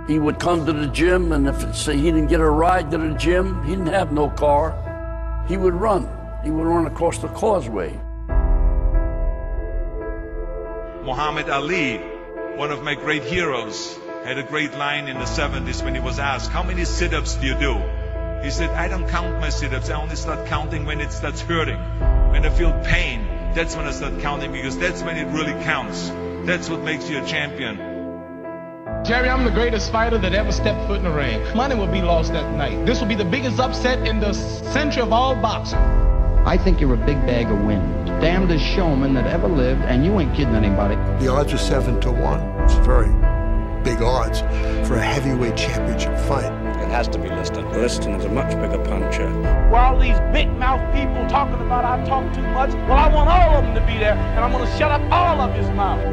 He would come to the gym, and if say he didn't get a ride to the gym, he didn't have no car, he would run. He would run across the causeway. Muhammad Ali, one of my great heroes, had a great line in the 70s when he was asked, how many sit-ups do you do? He said, I don't count my sit-ups, I only start counting when it starts hurting. When I feel pain, that's when I start counting, because that's when it really counts. That's what makes you a champion. Jerry, I'm the greatest fighter that ever stepped foot in the ring. Money will be lost that night. This will be the biggest upset in the century of all boxing. I think you're a big bag of wind. Damnedest showman that ever lived, and you ain't kidding anybody. The odds are 7-1. It's very big odds for a heavyweight championship fight. It has to be Liston. Liston is a much bigger puncher. While these big mouth people talking about I talk too much, well, I want all of them to be there, and I'm going to shut up all of his mouth.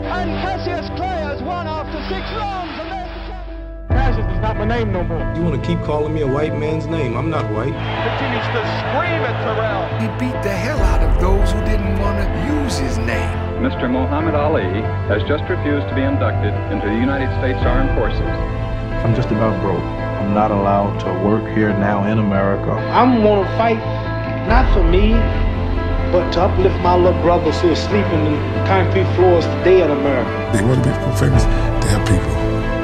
And Cassius Clay has won after 6 rounds, and there's the champion. Cassius is not my name no more. You want to keep calling me a white man's name? I'm not white. Continues to scream at Terrell. He beat the hell out of those who didn't want to use his name. Mr. Muhammad Ali has just refused to be inducted into the United States Armed Forces. I'm just about broke. I'm not allowed to work here now in America. I'm going to fight, not for me, but to uplift my little brothers who are sleeping in concrete floors today in America. They want to become famous. They have people.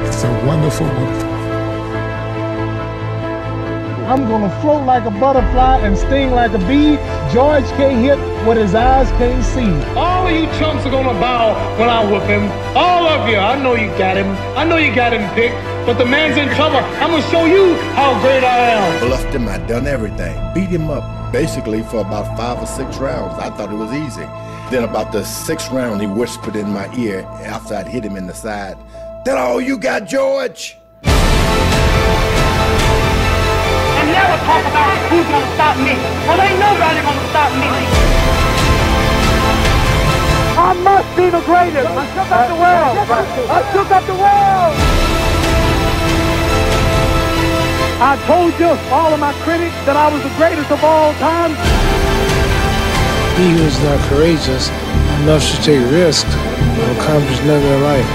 It's a wonderful, wonderful. I'm going to float like a butterfly and sting like a bee. George can't hit what his eyes can't see. All of you chumps are going to bow when I whip him. All of you. I know you got him. I know you got him picked. But the man's in trouble. I'm going to show you how great I am. Bluffed him. I done everything. Beat him up basically for about 5 or 6 rounds. I thought it was easy. Then about the 6th round, he whispered in my ear after I'd hit him in the side, "That all you got, George?" And never talk about who's going to stop me. Well, ain't nobody going to stop me. I must be the greatest. I shook up the world. I shook up the world. I told you, all of my critics, that I was the greatest of all time. He who is not courageous enough to take risks will accomplish nothing in life.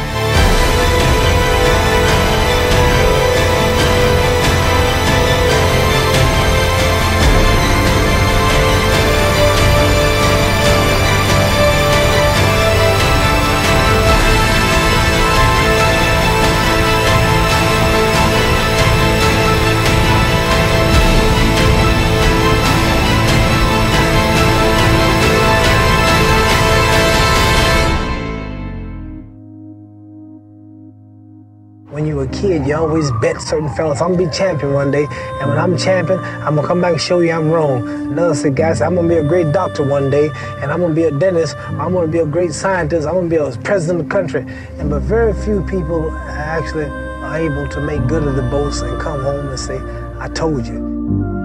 When you were a kid, you always bet certain fellas, I'm gonna be champion one day, and when I'm champion, I'm gonna come back and show you I'm wrong. Another said, guys, I'm gonna be a great doctor one day, and I'm gonna be a dentist, I'm gonna be a great scientist, I'm gonna be a president of the country. But very few people actually are able to make good of the boast and come home and say, I told you.